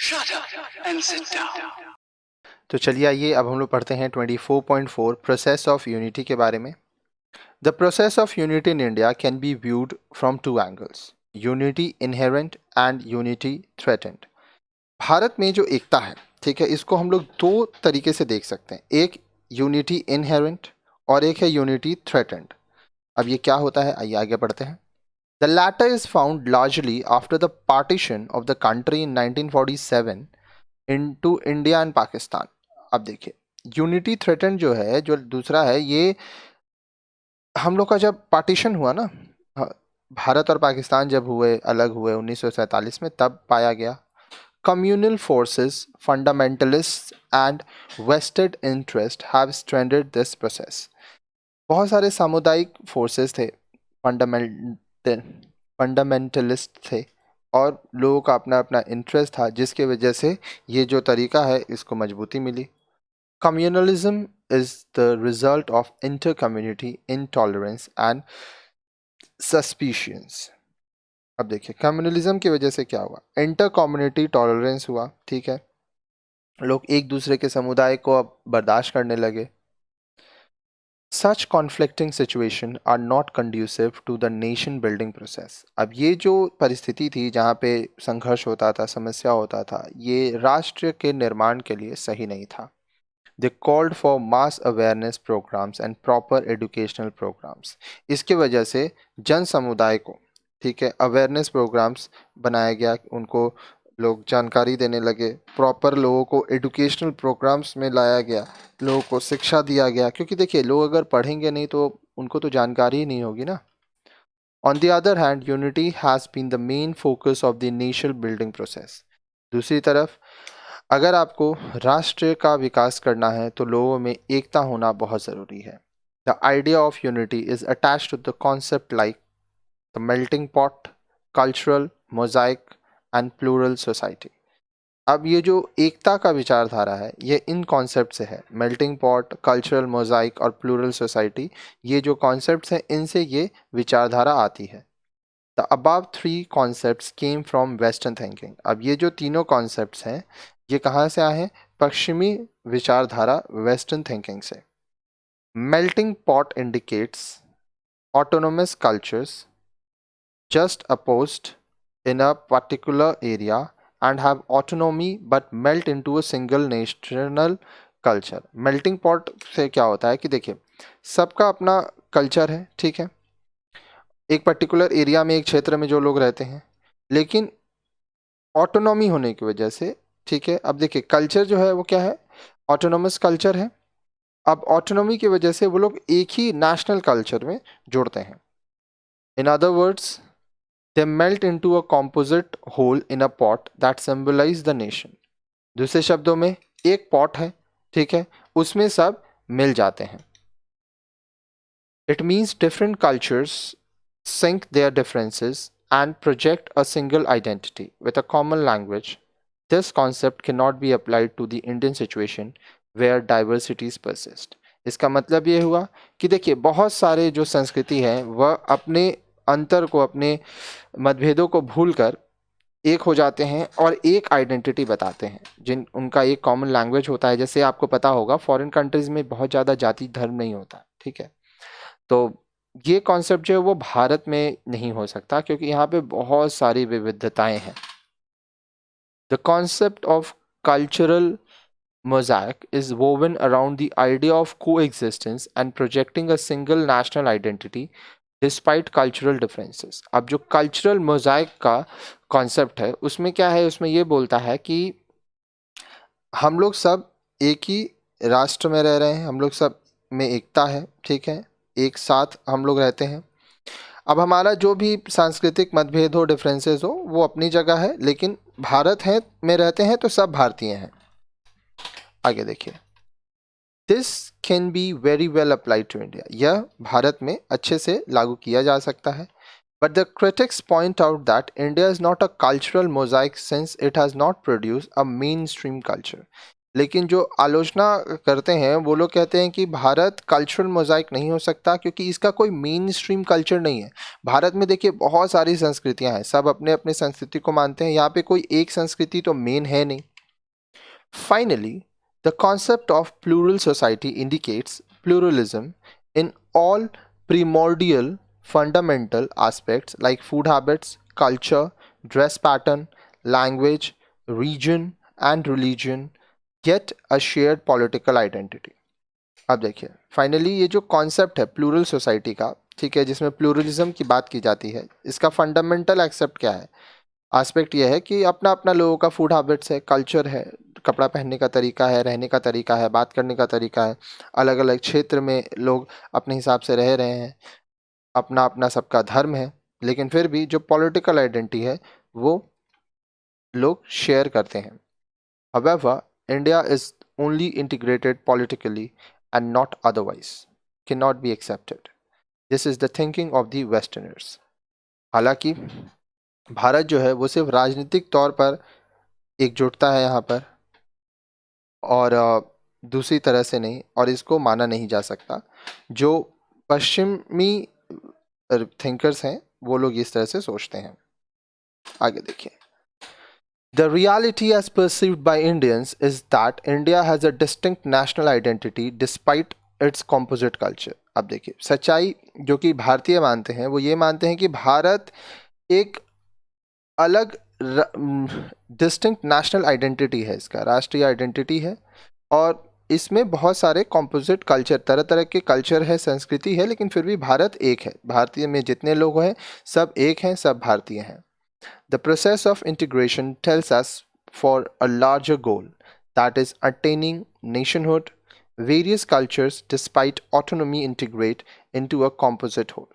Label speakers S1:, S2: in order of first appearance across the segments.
S1: Shut up and sit down.
S2: तो चलिए आइए अब हम लोग पढ़ते हैं 24.4 प्रोसेस ऑफ यूनिटी के बारे में। The process of unity in India can be viewed from two angles, unity inherent and unity threatened. Bharat में जो एकता है, ठीक है, इसको हम लोग दो तरीके से देख सकते हैं, एक यूनिटी इनहेरेंट और एक है यूनिटी थ्रेटेंड। अब ये क्या होता है, आइए आगे बढ़ते हैं। The latter is found largely after the partition of the country in 1947 into India and Pakistan। अब देखिए, यूनिटी थ्रेटन जो है, जो दूसरा है, ये हम लोग का जब पार्टीशन हुआ ना, भारत और पाकिस्तान जब हुए, अलग हुए 1947 में, तब पाया गया। Communal forces, fundamentalist and vested interest have stranded this process. बहुत सारे सामुदायिक फोर्सेस थे, फंडामेंटलिस्ट थे, और लोगों का अपना अपना इंटरेस्ट था, जिसके वजह से ये जो तरीका है इसको मजबूती मिली। Communalism is the result of inter community intolerance and suspicions. अब देखिए, कम्युनलिज्म की वजह से क्या हुआ, इंटर कम्युनिटी टॉलरेंस हुआ, ठीक है, लोग एक दूसरे के समुदाय को अब बर्दाश्त करने लगे। Such conflicting situation are not conducive to the nation building process। अब ये जो परिस्थिति थी जहाँ पे संघर्ष होता था, समस्या होता था, ये राष्ट्र के निर्माण के लिए सही नहीं था। They called for mass awareness programs and proper educational programs। इसके वजह से जन समुदाय को, ठीक है, अवेयरनेस प्रोग्राम्स बनाया गया, उनको लोग जानकारी देने लगे, प्रॉपर लोगों को एजुकेशनल प्रोग्राम्स में लाया गया, लोगों को शिक्षा दिया गया, क्योंकि देखिए, लोग अगर पढ़ेंगे नहीं तो उनको तो जानकारी ही नहीं होगी ना। On the other hand, unity has been the main focus of the national building process. दूसरी तरफ, अगर आपको राष्ट्र का विकास करना है तो लोगों में एकता होना बहुत ज़रूरी है। The idea of unity is attached to the concept like the melting pot, cultural mosaic and plural society. अब ये जो एकता का विचारधारा है, ये इन कॉन्सेप्ट से है, मेल्टिंग पॉट, कल्चरल मोजाइक और प्लूरल सोसाइटी। ये जो कॉन्सेप्ट्स हैं, इनसे ये विचारधारा आती है। The above three concepts came from western thinking. अब ये जो तीनों कॉन्सेप्ट्स हैं, ये कहाँ से आए हैं, पश्चिमी विचारधारा, वेस्टर्न थिंकिंग से। Melting pot indicates autonomous cultures just opposed in a particular area and have autonomy but melt into a single national culture। melting pot से क्या होता है कि देखिए, सबका अपना कल्चर है, ठीक है, एक पर्टिकुलर एरिया में, एक क्षेत्र में जो लोग रहते हैं, लेकिन ऑटोनॉमी होने की वजह से, ठीक है, अब देखिए, कल्चर जो है वो क्या है, ऑटोनोमस कल्चर है। अब ऑटोनॉमी की वजह से वो लोग एक ही नेशनल कल्चर में जुड़ते हैं। In other words, they melt into a composite whole in a pot that symbolize the nation। दूसरे शब्दों में, एक पॉट है, ठीक है, उसमें सब मिल जाते हैं। It means different cultures sync their differences and project a single identity with a common language। This concept cannot be applied to the Indian situation where diversities persist। इसका मतलब ये हुआ कि देखिए, बहुत सारे जो संस्कृति हैं वह अपने अंतर को, अपने मतभेदों को भूलकर एक हो जाते हैं और एक आइडेंटिटी बताते हैं, जिन उनका एक कॉमन लैंग्वेज होता है। जैसे आपको पता होगा, फॉरेन कंट्रीज में बहुत ज़्यादा जाति धर्म नहीं होता, ठीक है, तो ये कॉन्सेप्ट जो है वो भारत में नहीं हो सकता, क्योंकि यहाँ पे बहुत सारी विविधताएं हैं। The concept of cultural mosaic is woven around the idea of coexistence and projecting a single national identity despite cultural differences। अब जो कल्चरल मोजाइक का कॉन्सेप्ट है, उसमें क्या है, उसमें ये बोलता है कि हम लोग सब एक ही राष्ट्र में रह रहे हैं, हम लोग सब में एकता है, ठीक है, एक साथ हम लोग रहते हैं। अब हमारा जो भी सांस्कृतिक मतभेद हो, डिफरेंसेस हो, वो अपनी जगह है, लेकिन भारत है में रहते हैं तो सब भारतीय हैं। आगे देखिए, this can be very well applied to India. यह भारत में अच्छे से लागू किया जा सकता है। But the critics point out that India is not a cultural Mosaic since it has not produce a main stream culture. लेकिन जो आलोचना करते हैं वो लोग कहते हैं कि भारत कल्चरल मोजाइक नहीं हो सकता क्योंकि इसका कोई मेन स्ट्रीम कल्चर नहीं है। भारत में देखिए बहुत सारी संस्कृतियां हैं, सब अपने अपने संस्कृति को मानते हैं, यहाँ पे कोई एक संस्कृति तो मेन है नहीं। Finally, the concept of plural society indicates pluralism in all primordial fundamental aspects like food habits, culture, dress pattern, language, region, and religion, yet a shared political identity. अब देखिए फाइनली ये जो कॉन्सेप्ट है plural society का, ठीक है, जिसमें pluralism की बात की जाती है, इसका फंडामेंटल एक्सेप्ट क्या है? एस्पेक्ट ये है कि अपना अपना लोगों का फूड हैबिट्स है, कल्चर है, कपड़ा पहनने का तरीका है, रहने का तरीका है, बात करने का तरीका है, अलग अलग क्षेत्र में लोग अपने हिसाब से रह रहे हैं, अपना अपना सबका धर्म है, लेकिन फिर भी जो पॉलिटिकल आइडेंटिटी है वो लोग शेयर करते हैं। However, India is only integrated politically and not otherwise, cannot be accepted. This is the thinking of the Westerners. हालांकि भारत जो है वो सिर्फ राजनीतिक तौर पर एकजुटता है यहाँ पर, और दूसरी तरह से नहीं, और इसको माना नहीं जा सकता। जो पश्चिमी थिंकर्स हैं वो लोग इस तरह से सोचते हैं। आगे देखिए, The reality as perceived by Indians is that India has a distinct national identity despite its composite culture. अब देखिए सच्चाई जो कि भारतीय मानते हैं वो ये मानते हैं कि भारत एक अलग डिस्टिंक्ट नेशनल आइडेंटिटी है, इसका राष्ट्रीय आइडेंटिटी है, और इसमें बहुत सारे कॉम्पोजिट कल्चर, तरह तरह के कल्चर है, संस्कृति है, लेकिन फिर भी भारत एक है। भारतीय में जितने लोग हैं सब एक हैं, सब भारतीय हैं। The process of integration tells us for a larger goal, that is attaining nationhood. Various cultures despite autonomy integrate into a composite whole.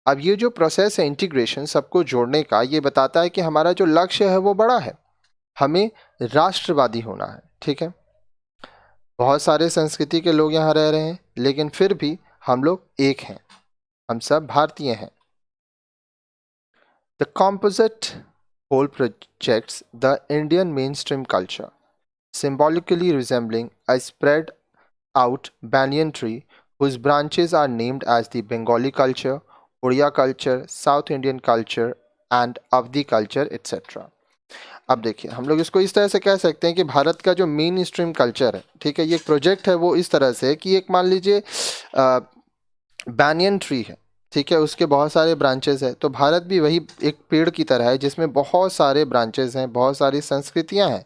S2: अब ये जो प्रोसेस है इंटीग्रेशन, सबको जोड़ने का, ये बताता है कि हमारा जो लक्ष्य है वो बड़ा है, हमें राष्ट्रवादी होना है। ठीक है, बहुत सारे संस्कृति के लोग यहाँ रह रहे हैं, लेकिन फिर भी हम लोग एक हैं, हम सब भारतीय हैं। The composite whole projects the Indian mainstream culture, symbolically resembling a spread out banyan tree whose branches are named as the Bengali culture, Odia culture, South Indian culture and Avdi culture etc. अब देखिए हम लोग इसको इस तरह से कह सकते हैं कि भारत का जो मेन स्ट्रीम कल्चर है, ठीक है, ये एक प्रोजेक्ट है वो इस तरह से कि एक मान लीजिए बैनियन ट्री है, ठीक है, उसके बहुत सारे ब्रांचेस है, तो भारत भी वही एक पेड़ की तरह है जिसमें बहुत सारे ब्रांचेस हैं, बहुत सारी संस्कृतियां हैं।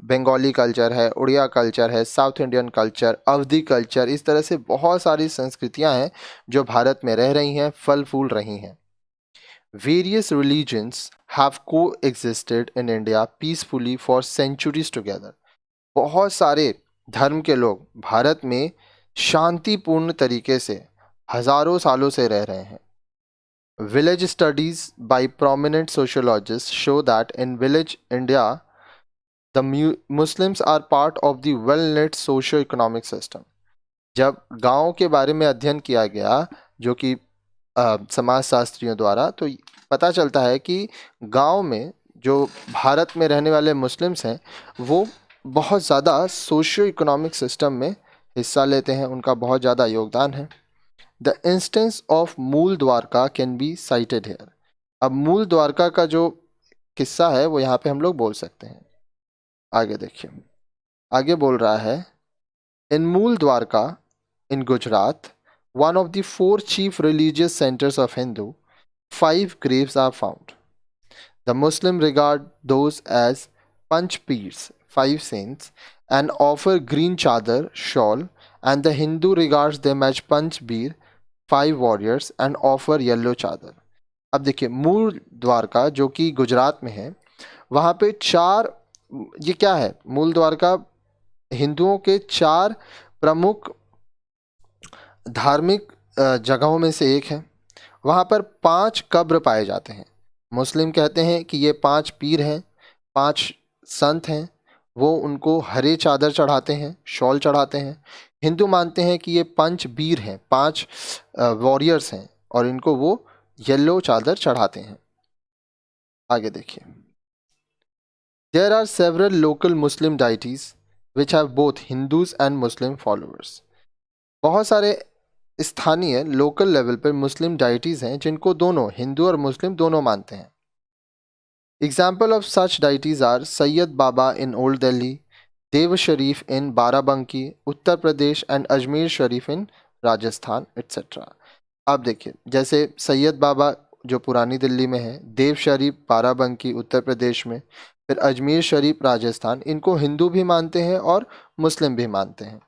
S2: बंगाली कल्चर है, उड़िया कल्चर है, साउथ इंडियन कल्चर, अवधी कल्चर, इस तरह से बहुत सारी संस्कृतियां हैं जो भारत में रह रही हैं, फल फूल रही हैं। Various religions have coexisted in India peacefully for centuries together. बहुत सारे धर्म के लोग भारत में शांतिपूर्ण तरीके से हजारों सालों से रह रहे हैं। Village studies by prominent sociologists show that in village India, the Muslims are part of the well-knit socio-economic system. जब गांव के बारे में अध्ययन किया गया जो कि समाजशास्त्रियों द्वारा, तो पता चलता है कि गांव में जो भारत में रहने वाले मुस्लिम्स हैं वो बहुत ज़्यादा सोशियो इकोनॉमिक सिस्टम में हिस्सा लेते हैं, उनका बहुत ज़्यादा योगदान है। The instance of Mool Dwarka can be cited here. अब मूल द्वारका का जो किस्सा है वो यहाँ पे हम लोग बोल सकते हैं। आगे देखिए, आगे बोल रहा है, इन मूल Dwarka in Gujarat, one of the 4 chief religious centers of Hindu, 5 graves are found. The Muslim regard those as Panch Peers, 5 saints, and offer green chadar, shawl, and the Hindu regards them as Panch Beer, 5 warriors, and offer yellow chadar. अब देखिए मूल द्वारका जो कि गुजरात में है, वहाँ पे 4, ये क्या है, मूल द्वारका हिंदुओं के 4 प्रमुख धार्मिक जगहों में से एक है। वहाँ पर 5 कब्र पाए जाते हैं। मुस्लिम कहते हैं कि ये 5 पीर हैं, 5 संत हैं, वो उनको हरे चादर चढ़ाते हैं, शॉल चढ़ाते हैं। हिंदू मानते हैं कि ये 5 वीर हैं, 5 वॉरियर्स हैं, और इनको वो येलो चादर चढ़ाते हैं। आगे देखिए, there are several local Muslim deities which have both Hindus and Muslim followers. बहुत सारे स्थानीय लोकल लेवल पर मुस्लिम डाइटीज हैं जिनको दोनों हिंदू और मुस्लिम दोनों मानते हैं. Example of such deities are Syed Baba in Old Delhi, Dev Sharif in Barabanki Uttar Pradesh and Ajmer Sharif in Rajasthan etcetera. आप देखिए, जैसे सैयद बाबा जो पुरानी दिल्ली में है, देव शरीफ बाराबंकी उत्तर प्रदेश में, फिर अजमेर शरीफ राजस्थान, इनको हिंदू भी मानते हैं और मुस्लिम भी मानते हैं.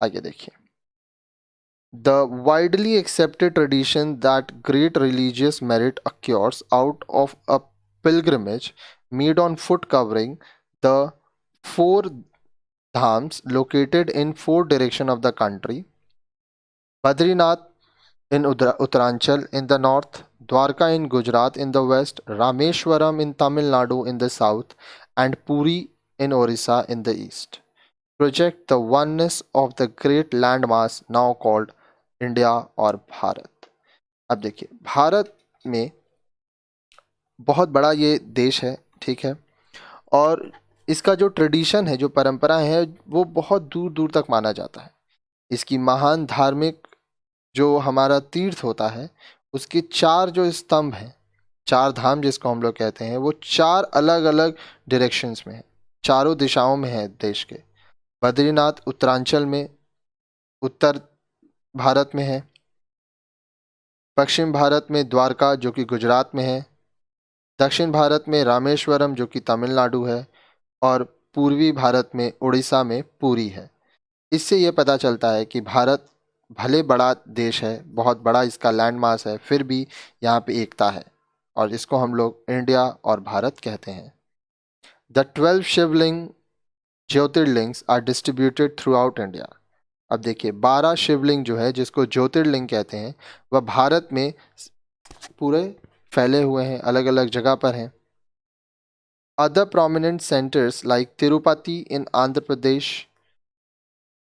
S2: आगे देखिए. The widely accepted tradition that great religious merit occurs out of a pilgrimage made on foot covering the four dhams located in four directions of the country. Badrinath in Uttaranchal in the north, Dwarka in Gujarat in the west, Rameshwaram in Tamil Nadu in the south, and Puri in Orissa in the east project the oneness of the great landmass now called India और भारत. अब देखिए, भारत में बहुत बड़ा ये देश है, ठीक है, और इसका जो ट्रेडिशन है, जो परंपराएं हैं, वो बहुत दूर दूर तक माना जाता है. इसकी महान धार्मिक जो हमारा तीर्थ होता है, उसके चार जो स्तंभ हैं, चार धाम जिसको हम लोग कहते हैं, वो चार अलग अलग डायरेक्शंस में है, चारों दिशाओं में है देश के. बद्रीनाथ उत्तरांचल में उत्तर भारत में है, पश्चिम भारत में द्वारका जो कि गुजरात में है, दक्षिण भारत में रामेश्वरम जो कि तमिलनाडु है, और पूर्वी भारत में उड़ीसा में पुरी है. इससे ये पता चलता है कि भारत भले बड़ा देश है, बहुत बड़ा इसका लैंड मास है, फिर भी यहाँ पे एकता है, और इसको हम लोग इंडिया और भारत कहते हैं. The 12 Shivling jyotirlings are distributed throughout India. अब देखिए, 12 शिवलिंग जो है, जिसको ज्योतिर्लिंग कहते हैं, वह भारत में पूरे फैले हुए हैं, अलग अलग जगह पर हैं. Other prominent centres like Tirupati in Andhra Pradesh,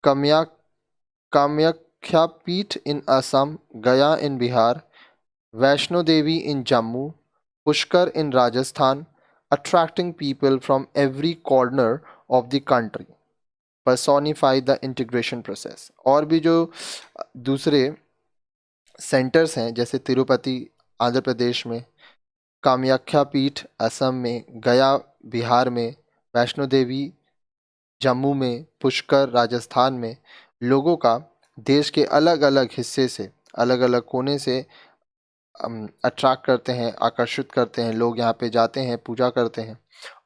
S2: Kamakhya Peeth in Assam, Gaya in Bihar, Vaishno Devi in Jammu, Pushkar in Rajasthan, attracting people from every corner of the country. Personify the integration process. और भी जो दूसरे सेंटर्स हैं, जैसे तिरुपति आंध्र प्रदेश में, कामाख्या पीठ असम में, गया बिहार में, वैष्णो देवी जम्मू में, पुष्कर राजस्थान में, लोगों का देश के अलग अलग हिस्से से, अलग अलग कोने से अट्रैक्ट करते हैं, आकर्षित करते हैं. लोग यहाँ पे जाते हैं, पूजा करते हैं,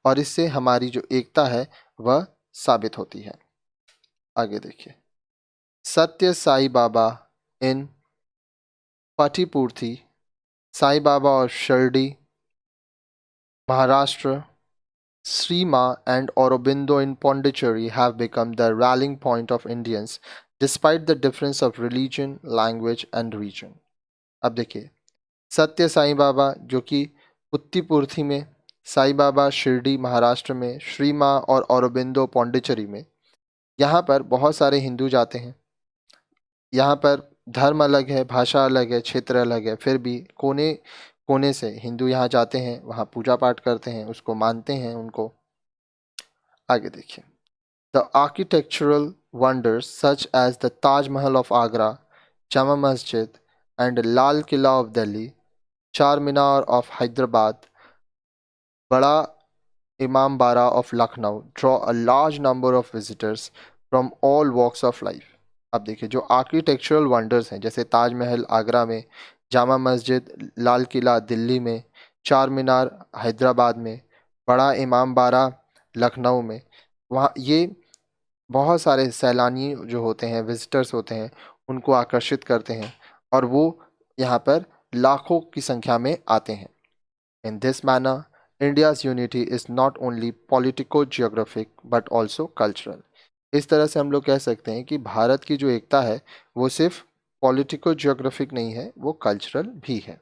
S2: और इससे हमारी जो एकता है वह साबित होती है. आगे देखिए. सत्य साई बाबा इन पटिपूर्थी, साई बाबा और Shirdi Maharashtra, Sri Ma and Aurobindo in Pondicherry have become the rallying point of Indians despite the difference of religion, language and region. अब देखिए, सत्य साई बाबा जो कि पुत्तीपुर्थी में, साई बाबा शिरडी महाराष्ट्र में, श्री माँ और औरोबिंदो पौंडीचेरी में, यहाँ पर बहुत सारे हिंदू जाते हैं. यहाँ पर धर्म अलग है, भाषा अलग है, क्षेत्र अलग है, फिर भी कोने कोने से हिंदू यहाँ जाते हैं, वहाँ पूजा पाठ करते हैं, उसको मानते हैं उनको. आगे देखिए. The architectural wonders such as the Taj Mahal of Agra, Jama Masjid and Lal Qila of Delhi, Char Minar of Hyderabad, बड़ा इमाम बाड़ा of Lucknow draw a large number of visitors from all walks of life. अब देखिए, जो आर्किटेक्चरल वंडर्स हैं, जैसे ताजमहल आगरा में, जामा मस्जिद लाल किला दिल्ली में, चार मीनार हैदराबाद में, बड़ा इमाम बाड़ा लखनऊ में, वहाँ ये बहुत सारे सैलानी जो होते हैं, विजिटर्स होते हैं, उनको आकर्षित करते हैं, और वो यहाँ पर लाखों की संख्या में आते हैं. In this manner, India's unity is not only politico-geographic but also cultural. इस तरह से हम लोग कह सकते हैं कि भारत की जो एकता है वो सिर्फ पॉलिटिको जियोग्राफिक नहीं है, वो कल्चरल भी है.